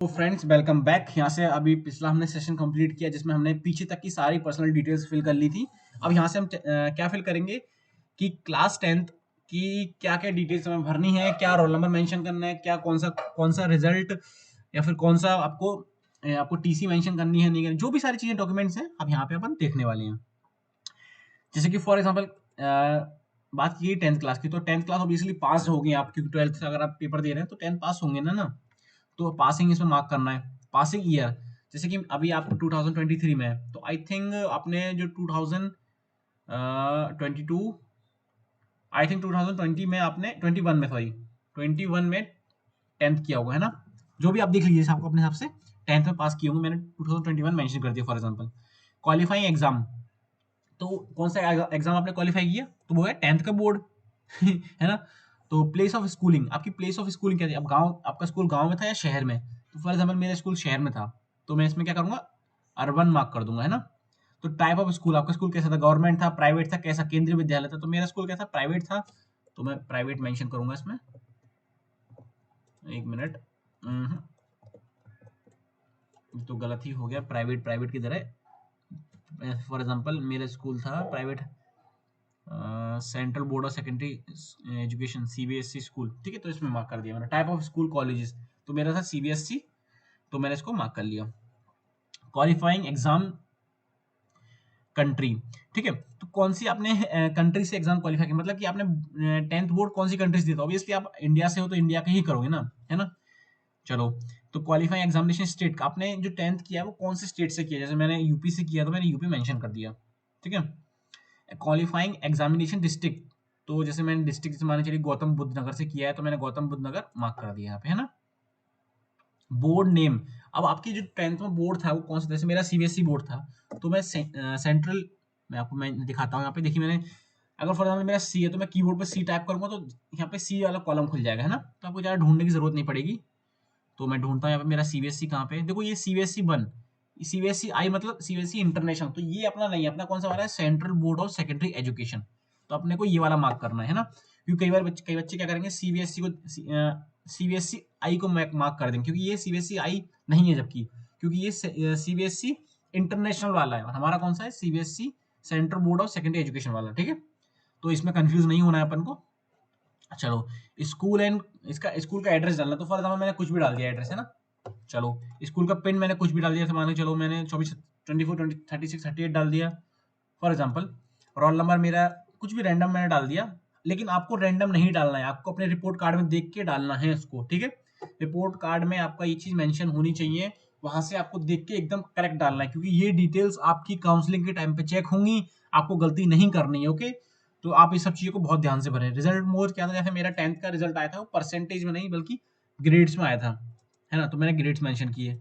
तो friends welcome back. यहाँ से अभी पिछला हमने सेशन कंप्लीट किया जिसमें हमने पीछे तक की सारी पर्सनल डिटेल्स फिल कर ली थी। अब यहाँ से हम क्या फिल करेंगे कि क्लास 10th की क्या क्या डिटेल्स हमें भरनी है, क्या रोल नंबर मेंशन करना है, क्या कौन सा रिजल्ट या फिर कौन सा आपको टीसी मेंशन करनी है नहीं करनी, जो भी सारी चीजें डॉक्यूमेंट्स हैं अब यहाँ पे अपन देखने वाले हैं। जैसे कि फॉर एग्जाम्पल बात की 10th क्लास की, तो 10th क्लास ऑब्वियसली पास होगी आप, क्योंकि 12th से अगर आप पेपर दे रहे हैं तो 10th पास होंगे ना। तो पासिंग इसमें मार्क करना है, पासिंग ईयर। जैसे कि अभी आप 2023 में है तो आई थिंक आपने जो 2022 आई थिंक 2020 में आपने 21 में सॉरी 21 में 10th किया होगा, है ना। जो भी आप देख लीजिए आपको अपने हिसाब से 10th में पास किए होंगे, मैंने 2021 मेंशन कर दिया फॉर एग्जांपल। क्वालिफाइंग एग्जाम, तो कौन सा एग्जाम आपने क्वालिफाई किया, तो वो है 10th का बोर्ड है ना। तो प्लेस ऑफ स्कूलिंग, आपकी प्लेस ऑफ स्कूलिंग क्या थी, अब गांव, आपका स्कूल गांव में था या शहर में। तो फॉर एग्जाम्पल मेरा स्कूल शहर में था, तो मैं इसमें क्या करूंगा, अर्बन मार्क कर दूंगा, है ना। तो टाइप ऑफ स्कूल, आपका स्कूल कैसा था, गवर्नमेंट था, प्राइवेट था, कैसा, केंद्रीय विद्यालय था, तो मेरा स्कूल कैसा, प्राइवेट था, तो मैं प्राइवेट मेंशन करूंगा इसमें। एक मिनट, तो गलत ही हो गया, प्राइवेट प्राइवेट की तरह। फॉर एग्जाम्पल मेरा स्कूल था private, central board of secondary education CBSE school, ठीक है। तो इसमें मार्क कर दिया मैंने। टाइप ऑफ स्कूल कॉलेजेस, तो मेरा था सीबीएसई, तो मैंने इसको मार्क कर लिया। क्वालिफाइंग एग्जाम कंट्री, ठीक है। तो कौन सी आपने कंट्री से एग्जाम क्वालिफाई किया, मतलब कि आपने 10th बोर्ड कौन सी कंट्री से दिया, ऑब्वियसली आप इंडिया से हो तो इंडिया का ही करोगे ना, है ना। चलो, तो क्वालिफाइंग एग्जामिनेशन स्टेट का, आपने जो 10th किया वो कौन से स्टेट से किया, जैसे मैंने यूपी से किया तो मैंने यूपी मेंशन कर दिया, ठीक है। क्वालिफाइंग एग्जामिनेशन डिस्ट्रिक्ट, तो जैसे मैंने डिस्ट्रिक्ट से माने चलिए गौतम बुद्ध नगर से किया है तो मैंने गौतम बुद्ध नगर मार्क कर दिया यहाँ पे, है ना। बोर्ड नेम, अब आपकी जो 10th में बोर्ड था वो कौन सा, जैसे मेरा सीबीएसई बोर्ड था तो मैं सेंट्रल, मैं दिखाता हूँ यहाँ पे, देखिए मैंने, अगर फॉर एग्जाम्पल मेरा सी है तो मैं कीबोर्ड पे सी टाइप करूंगा तो यहाँ पे सी वाला कॉलम खुल जाएगा, है ना। तो आपको ज़्यादा ढूंढने की जरूरत नहीं पड़ेगी। तो मैं ढूंढता हूँ यहाँ पे मेरा सीबीएसई कहाँ पे, देखो ये सीबीएसई 1, सीबीएसई आई मतलब सीबीएसई इंटरनेशनल, तो ये अपना नहीं है, अपना कौन सा वाला है, central board of secondary education. तो अपने को ये वाला मार्क करना है ना, क्योंकि कई बच्चे क्या करेंगे, सीबीएसई को सीबीएसई आई को मार्क कर देंगे, क्योंकि ये सीबीएसई आई नहीं है, जबकि क्योंकि ये सीबीएसई इंटरनेशनल वाला है और हमारा कौन सा है, CBSE central board of secondary education वाला, ठीक है। तो इसमें कंफ्यूज नहीं होना है अपन को। चलो, स्कूल एंड इसका स्कूल का एड्रेस डालना, तो फॉर एग्जाम्पल मैंने कुछ भी डाल दिया एड्रेस, है ना। चलो, स्कूल का पिन मैंने कुछ भी डाल दिया, मान लो चलो मैंने 24 24 36 38 डाल दिया फॉर एग्जाम्पल। रोल नंबर मेरा कुछ भी रैंडम मैंने डाल दिया, लेकिन आपको रैंडम नहीं डालना है, आपको अपने रिपोर्ट कार्ड में देख के डालना है इसको, ठीक है। रिपोर्ट कार्ड में आपका ये चीज मेंशन होनी चाहिए, वहां से आपको देख के एकदम करेक्ट डालना है, क्योंकि ये डिटेल्स आपकी काउंसलिंग के टाइम पे चेक होंगी, आपको गलती नहीं करनी है, ओके। तो आप इस सब चीजों को बहुत ध्यान से भरें। रिजल्ट मोड क्या था, जैसे मेरा 10th का रिजल्ट आया था वो परसेंटेज में नहीं बल्कि ग्रेड्स में आया था, है ना। तो मैंने ग्रेड्स मेंशन किए,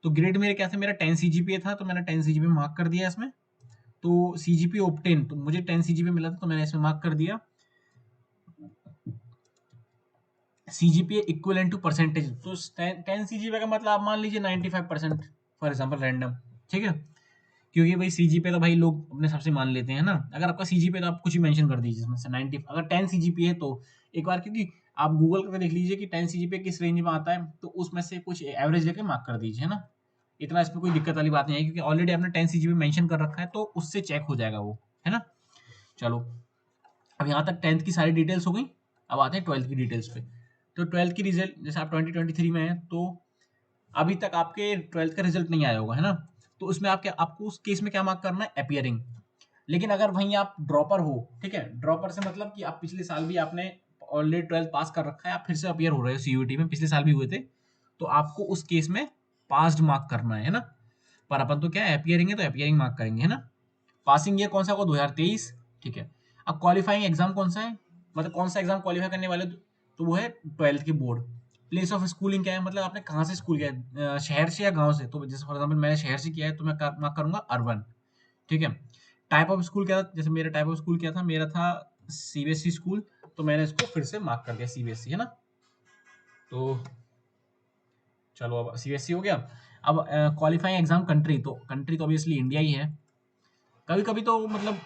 तो ग्रेड मेरे क्या थे, मेरा 10 सीजीपीए था तो मैंने 10 सीजीपीए मार्क कर दिया इसमें। तो सीजीपीए ऑब्टेन, तो मुझे 10 सीजीपीए मिला था तो मैंने इसमें मार्क कर दिया। सीजीपीए इक्विवेलेंट टू परसेंटेज, तो 10 सीजीपीए का मतलब आप मान लीजिए 95% फॉर एग्जांपल रैंडम, ठीक है। क्योंकि भाई सीजीपीए तो भाई लोग अपने हिसाब से मान लेते हैं ना, अगर आपका सीजीपीए तो आप कुछ ही मेंशन कर दीजिए इसमें से 90, अगर 10 सीजीपीए है तो एक बार, क्योंकि आप गूगल करके देख लीजिए कि 10 सीजीपीए किस रेंज में आता है, तो उसमें से कुछ एवरेज लेके मार्क कर दीजिए, है ना। इतना इसमें कोई दिक्कत वाली बात नहीं है, क्योंकि ऑलरेडी आपने 10 सीजीपीए मेंशन कर रखा है तो उससे चेक हो जाएगा वो, है ना। चलो, अब यहाँ तक 10th की सारी डिटेल्स हो गई। अब आते हैं 12th की डिटेल्स पे। तो 12th की रिजल्ट, जैसे आप 2023 में हैं तो अभी तक आपके 12th का रिजल्ट नहीं आया होगा, है ना। तो उसमें आप क्या, आपको उस केस में क्या मार्क करना है, अपियरिंग। लेकिन अगर वहीं आप ड्रॉपर हो, ठीक है, ड्रॉपर से मतलब कि आप पिछले साल भी आपने ऑलरेडी 12th पास कर रखा है, आप फिर से अपियर हो रहे हो सीयूईटी में, पिछले साल भी हुए थे, तो आपको उस केस में पास्ड मार्क करना है ना। पर अपन तो क्या है, अपियरिंग है तो अपियरिंग मार्क करेंगे, है ना। पासिंग ईयर कौन सा होगा, 2023, ठीक है। अब क्वालिफाइंग एग्जाम कौन सा है, मतलब कौन सा एग्जाम क्वालिफाई करने वाले, तो वो है 12th की बोर्ड। प्लेस ऑफ स्कूलिंग क्या है, मतलब आपने कहाँ से स्कूल किया है, शहर से या गांव से, तो जैसे फॉर एग्जांपल मैंने शहर से किया है तो मैं मार्क करूंगा अर्बन, ठीक है। टाइप ऑफ स्कूल क्या था, जैसे मेरा टाइप ऑफ स्कूल क्या था, मेरा था सीबीएसई स्कूल, तो मैंने इसको फिर से मार्क कर दिया सीबीएसई, है ना। तो चलो, अब सीबीएसई हो गया। अब क्वालिफाइंग एग्जाम कंट्री, तो कंट्री तो ऑब्वियसली इंडिया ही है। कभी कभी तो मतलब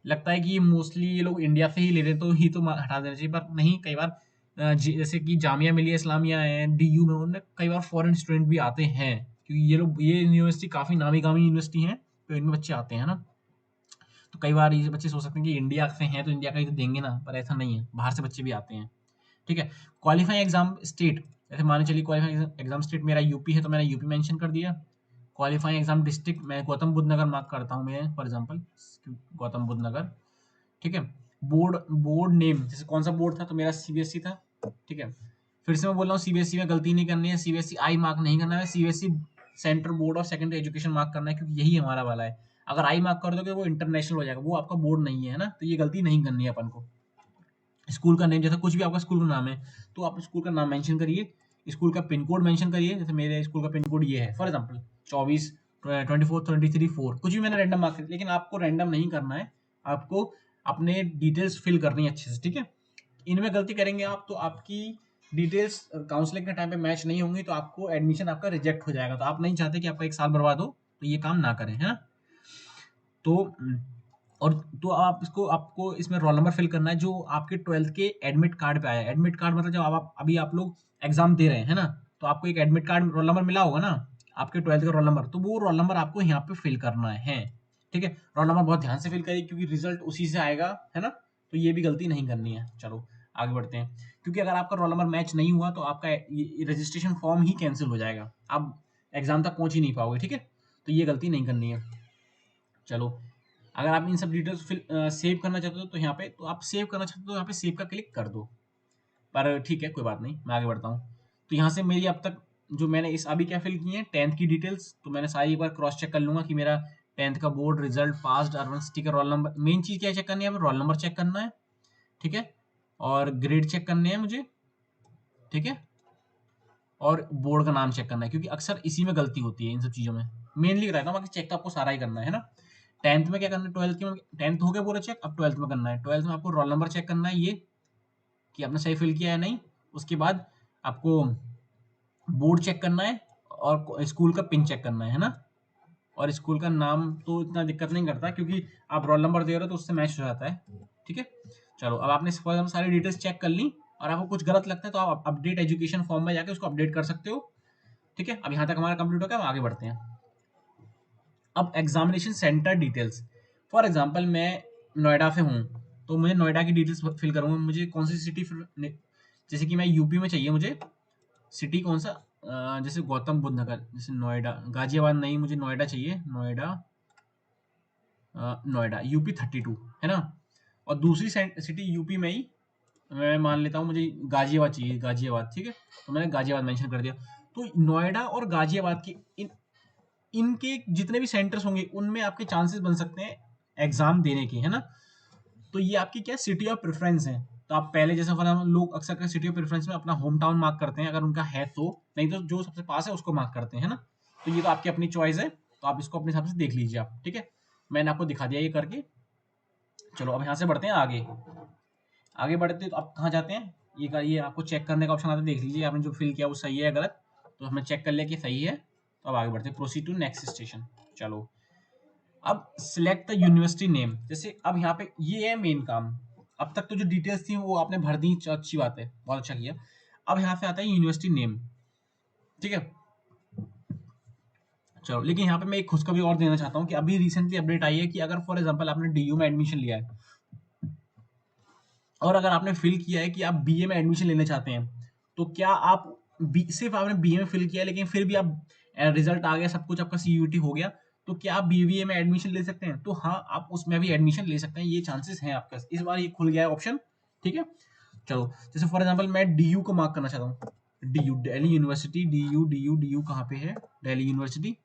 लगता है कि मोस्टली ये लोग इंडिया से ही ले रहे, तो ही तो हटा देना चाहिए, पर नहीं, कई बार जैसे कि जामिया मिलिया इस्लामिया है, डीयू में, उनमें कई बार फॉरेन स्टूडेंट भी आते हैं, क्योंकि ये यूनिवर्सिटी काफ़ी नामी गामी यूनिवर्सिटी है, तो इनमें बच्चे आते हैं ना। तो कई बार ये बच्चे सोच सकते हैं कि इंडिया से हैं तो इंडिया का ही तो देंगे ना, पर ऐसा नहीं है, बाहर से बच्चे भी आते हैं। ठीक है। क्वालिफाइंग एग्जाम स्टेट, जैसे मान चलिए क्वालिफाइंग एग्जाम स्टेट मेरा यूपी है, तो मैंने यूपी मेंशन कर दिया। क्वालिफाइंग एग्जाम डिस्ट्रिक्ट मैं गौतम बुद्ध नगर मार्क करता हूँ, मैं फॉर एग्जांपल गौतम बुद्ध नगर। ठीक है। बोर्ड बोर्ड नेम, जैसे कौन सा बोर्ड था, तो मेरा सीबीएसई था। ठीक है। फिर से मैं बोल रहा हूँ, सीबीएसई में गलती नहीं करनी है, सीबीएसई आई मार्क नहीं करना है, CBSE central board of secondary education mark करना है, क्योंकि यही हमारा वाला है। अगर आई मार्क कर दोगे वो इंटरनेशनल हो जाएगा, वो आपका बोर्ड नहीं है ना, तो ये गलती नहीं करनी है अपन को। स्कूल का नेम, जैसे कुछ भी आपका स्कूल का नाम है, तो आप स्कूल का नाम मेंशन करिए, स्कूल का पिन कोड मेंशन करिए, जैसे मेरे स्कूल का पिन कोड ये है फॉर एग्जांपल 24 24 23 4, कुछ भी मैंने रैंडम मार्क कर, लेकिन आपको रैंडम नहीं करना है, आपको अपने डिटेल्स फिल करनी है अच्छे से। ठीक है। इनमें गलती करेंगे आप, तो आपकी डिटेल्स काउंसलिंग के टाइम पे मैच नहीं होंगी, तो आपको एडमिशन आपका रिजेक्ट हो जाएगा। तो आप नहीं चाहते कि आपका एक साल बर्बाद हो, तो ये काम ना करें, है ना। तो और तो आप इसको, आपको इसमें रोल नंबर फिल करना है जो आपके 12th के एडमिट कार्ड पे आया है। एडमिट कार्ड मतलब जब आप अभी आप लोग एग्जाम दे रहे हैं, है ना, तो आपको एक एडमिट कार्ड रोल नंबर मिला होगा ना, आपके 12th का रोल नंबर, तो वो रोल नंबर आपको यहाँ पे फिल करना है। ठीक है। रोल नंबर बहुत ध्यान से फिल करिए, क्योंकि रिजल्ट उसी से आएगा, है ना, तो ये भी गलती नहीं करनी है। चलो आगे बढ़ते हैं, क्योंकि अगर आपका रोल नंबर मैच नहीं हुआ तो आपका रजिस्ट्रेशन फॉर्म ही कैंसिल हो जाएगा, आप एग्जाम तक पहुंच ही नहीं पाओगे। ठीक है। तो ये गलती नहीं करनी है। चलो, अगर आप इन सब डिटेल्स फिल सेव करना चाहते हो, तो यहाँ पे, तो आप सेव करना चाहते हो तो यहाँ पे सेव का क्लिक कर दो। पर ठीक है, कोई बात नहीं, मैं आगे बढ़ता हूँ। तो यहाँ से मेरी अब तक जो मैंने इस अभी क्या फिल की है, 10th की डिटेल्स, तो मैंने सारी एक बार क्रॉस चेक कर लूंगा कि मेरा 10th का board result, passed, urban city का रोल नंबर, मेन चीज़ क्या चेक करनी है, रोल नंबर चेक करना है। ठीक है। और ग्रेड चेक करने हैं मुझे। ठीक है। और बोर्ड का नाम चेक करना है, क्योंकि अक्सर इसी में गलती होती है इन सब चीज़ों में, मेनली रहता है, बाकी चेक तो आपको सारा ही करना है ना। 10th में क्या करना है, 12th के में, 10th हो गया पूरा चेक, अब 12th में करना है। 12th में आपको रोल नंबर चेक करना है, ये कि आपने सही फिल किया है नहीं। उसके बाद आपको बोर्ड चेक करना है, और स्कूल का पिन चेक करना है ना। और स्कूल का नाम तो इतना दिक्कत नहीं करता, क्योंकि आप रोल नंबर दे रहे हो तो उससे मैच हो जाता है। ठीक है। चलो, अब आपने सारी डिटेल्स चेक कर ली, और आपको कुछ गलत लगता है तो आप अपडेट एजुकेशन फॉर्म में जाके उसको अपडेट कर सकते हो। ठीक है। अब यहाँ तक हमारा कंप्लीट हो गया, हम आगे बढ़ते हैं। अब examination centre details, for example मैं नोएडा से हूँ, तो मुझे नोएडा की डिटेल्स फिल करूँगा, मुझे कौन सी सिटी, जैसे कि मैं यूपी में चाहिए मुझे सिटी कौन सा, जैसे गौतम बुद्ध नगर, जैसे नोएडा, गाजियाबाद नहीं, मुझे नोएडा चाहिए, नोएडा, नोएडा यूपी 32, है ना। और दूसरी सिटी यूपी में ही मैं मान लेता हूँ, मुझे गाजियाबाद चाहिए, गाजियाबाद। ठीक है। तो मैंने गाजियाबाद मेंशन कर दिया। तो नोएडा और गाजियाबाद की इनके जितने भी सेंटर्स होंगे, उनमें आपके चांसेस बन सकते हैं एग्जाम देने के, है ना। तो ये आपकी क्या सिटी ऑफ प्रेफरेंस है। तो आप पहले, जैसे फॉर एग्जाम्पल लोग अक्सर कर सिटी ऑफ प्रेफरेंस में अपना होम टाउन मार्क करते हैं, अगर उनका है तो, नहीं तो जो सबसे पास है उसको मार्क करते हैं, है ना। तो ये तो आपकी अपनी चॉइस है, तो आप इसको अपने हिसाब से देख लीजिए आप। ठीक है। मैंने आपको दिखा दिया ये करके। चलो, अब यहाँ से बढ़ते हैं आगे। आगे बढ़ते तो आप कहाँ जाते हैं, ये आपको चेक करने का ऑप्शन आता है, देख लीजिए आपने जो फिल किया वो सही है या गलत। तो हमने चेक कर लिया कि सही है, तो अब आगे बढ़ते हैं, प्रोसीड टू नेक्स्ट स्टेशन। चलो, अब सिलेक्ट द यूनिवर्सिटी नेम, जैसे अब यहाँ पे ये है मेन काम। अब तक तो जो डिटेल्स थी वो आपने भर दी, अच्छी बात है, बहुत अच्छा किया। अब यहाँ से आता है यूनिवर्सिटी नेम। ठीक है। चलो, लेकिन यहाँ पे मैं एक खुशखबरी और देना चाहता हूँ कि अभी रिसेंटली अपडेट आई है कि अगर फॉर एग्जांपल आपने डीयू में एडमिशन लिया है, और अगर आपने फिल किया है कि आप बीए में एडमिशन लेना चाहते हैं, तो क्या आप सिर्फ आपने बीए में फिल किया है, लेकिन फिर भी आप रिजल्ट आ गया, सब कुछ आपका सीयूटी हो गया, तो क्या आप बीबीए में एडमिशन ले सकते हैं? तो हाँ, आप उसमें भी एडमिशन ले सकते हैं, ये चांसेस हैं आपके पास, इस बार ये खुल गया है ऑप्शन। ठीक है। चलो, जैसे फॉर एग्जाम्पल मैं डीयू को मार्क करना चाहता हूँ, DU Delhi University, DU DU DU कहाँ पे है, Delhi University,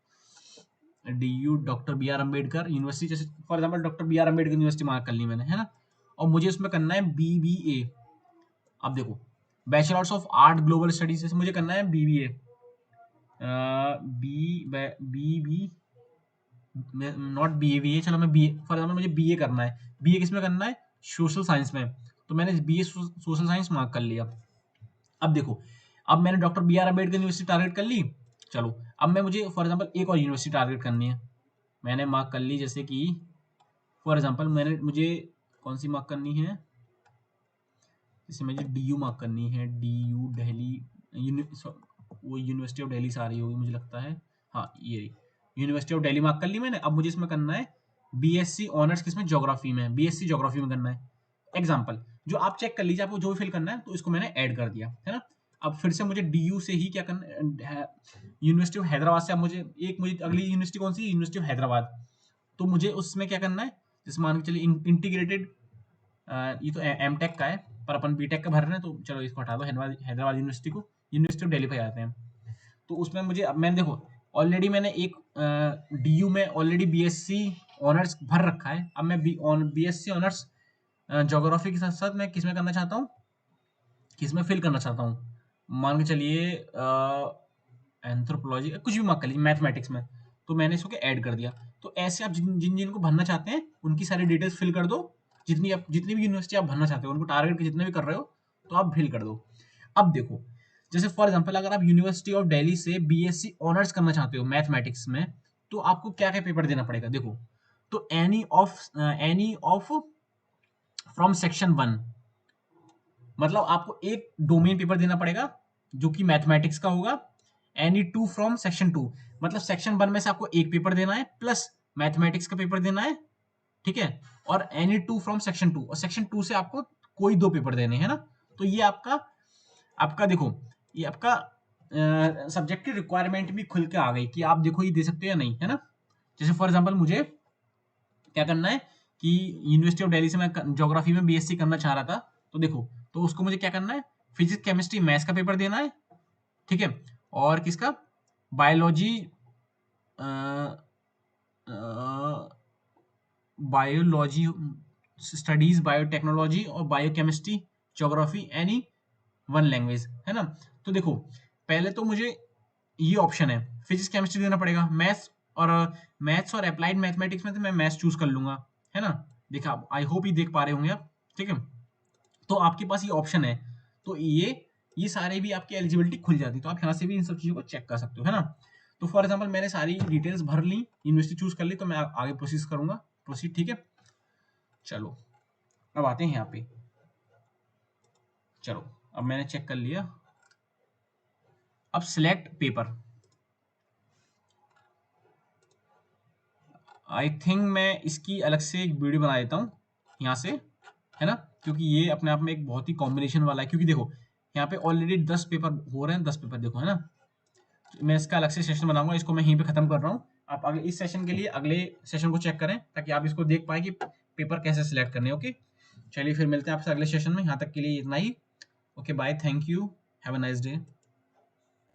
DU doctor B R Ambedkar University, जैसे for example doctor B R Ambedkar University mark कर ली मैंने, है ना। और मुझे उसमें करना है बीबीए। अब देखो, bachelors of art global studies से मुझे करना है BBA, B B B not BA, चलो मैं बी, फॉर एग्जाम्पल मुझे बीए करना है, बीए किस में करना है, सोशल साइंस में, तो मैंने बीए सोशल साइंस मार्क कर लिया। अब देखो, अब मैंने doctor B R Ambedkar university target कर ली। चलो, अब मैं मुझे फॉर एग्जाम्पल एक और यूनिवर्सिटी टारगेट करनी है, मैंने मार्क कर ली, जैसे कि फॉर एग्जाम्पल मुझे कौन सी मार्क करनी है, जैसे मुझे DU मार्क करनी है, DU दिल्ली, वो यूनिवर्सिटी ऑफ दिल्ली से आ रही होगी मुझे लगता है, हाँ ये यूनिवर्सिटी ऑफ दिल्ली मार्क कर ली मैंने। अब मुझे इसमें करना है BSc ऑनर्स किसमें, ज्योग्राफी में, BSc ज्योग्राफी में करना है। एग्जाम्पल जो आप चेक कर लीजिए, आपको जो भी फिल करना है, तो इसको मैंने ऐड कर दिया है ना। अब फिर से मुझे DU से ही क्या करना है, यूनिवर्सिटी ऑफ हैदराबाद से। अब मुझे अगली यूनिवर्सिटी कौन सी, यूनिवर्सिटी ऑफ हैदराबाद। तो मुझे उसमें क्या करना है, जैसे मान के चलिए इंटीग्रेटेड, ये तो M.Tech का है, पर अपन B.Tech का भर रहे हैं, तो चलो इसको हटा दो, हैदराबाद यूनिवर्सिटी को, यूनिवर्सिटी ऑफ दिल्ली पे आते हैं। तो उसमें मुझे, अब मैंने देखो ऑलरेडी मैंने एक DU में ऑलरेडी BSc ऑनर्स भर रखा है। अब मैं BSc ऑनर्स ज्योग्राफी के साथ साथ मैं किसमें करना चाहता हूँ, किसमें फिल करना चाहता हूँ, मान के चलिए एंथ्रोपोलॉजी, कुछ भी मार्क कर लीजिए, मैथमेटिक्स में। तो मैंने इसको ऐड कर दिया। तो ऐसे आप जिन जिन को भरना चाहते हैं उनकी सारी डिटेल्स फिल कर दो, जितनी भी यूनिवर्सिटी आप भरना चाहते हो, उनको टारगेट के जितने भी कर रहे हो, तो आप फिल कर दो। अब देखो, जैसे फॉर एग्जांपल अगर आप यूनिवर्सिटी ऑफ दिल्ली से BSc ऑनर्स करना चाहते हो मैथमेटिक्स में, तो आपको क्या क्या पेपर देना पड़ेगा, देखो। तो एनी ऑफ फ्रॉम सेक्शन 1, मतलब आपको एक डोमेन पेपर देना पड़ेगा जो कि मैथमेटिक्स का होगा। एनी 2 फ्रॉम सेक्शन 2, मतलब सेक्शन 1 में से आपको एक पेपर देना है प्लस मैथमेटिक्स का पेपर देना है, ठीक है। और एनी 2 फ्रॉम सेक्शन 2, और सेक्शन 2 से आपको कोई 2 पेपर देने हैं ना। तो ये आपका आपका देखो, ये आपका सब्जेक्टिव रिक्वायरमेंट भी खुल के आ गई कि आप देखो ये दे सकते हो या नहीं, है ना। जैसे फॉर एग्जांपल मुझे क्या करना है कि यूनिवर्सिटी ऑफ दिल्ली से मैं ज्योग्राफी में BSc करना चाह रहा था, तो देखो, तो उसको मुझे क्या करना है, फिजिक्स केमिस्ट्री मैथ्स का पेपर देना है, ठीक है। और किसका, बायोलॉजी, बायोलॉजी स्टडीज, बायोटेक्नोलॉजी और बायोकेमिस्ट्री, ज्योग्राफी, एनी 1 लैंग्वेज, है ना। तो देखो पहले तो मुझे ये ऑप्शन है, फिजिक्स केमिस्ट्री देना पड़ेगा, मैथ्स और अप्लाइड मैथमेटिक्स में तो मैं मैथ्स चूज कर लूंगा, है ना। देखा, आई होप ये देख पा रहे होंगे आप, ठीक है। तो आपके पास ये ऑप्शन है, तो ये सारे भी आपकी एलिजिबिलिटी खुल जाती है, तो आप यहाँ से भी इन सब चीज़ों को चेक कर सकते हो, है ना। तो फॉर एग्जाम्पल मैंने सारी डिटेल्स भर ली, यूनिवर्सिटी चूज कर ली, तो मैं आगे प्रोसीड करूंगा, प्रोसीड, ठीक है। चलो अब आते हैं यहाँ पे, चलो अब मैंने चेक कर लिया। अब सिलेक्ट पेपर, आई थिंक मैं इसकी अलग से एक वीडियो बना देता हूँ यहाँ से, है ना, क्योंकि ये अपने आप में एक बहुत ही कॉम्बिनेशन वाला है। क्योंकि देखो यहाँ पे ऑलरेडी 10 पेपर हो रहे हैं, 10 पेपर देखो, है ना। तो मैं इसका अलग से सेशन बनाऊंगा, इसको मैं यहीं पे खत्म कर रहा हूँ। आप अगले इस सेशन के लिए अगले सेशन को चेक करें, ताकि आप इसको देख पाए कि पेपर कैसे सिलेक्ट करने हैं। ओके, चलिए फिर मिलते हैं आपसे अगले सेशन में, यहाँ तक के लिए इतना ही। Okay bye, thank you, have a nice day.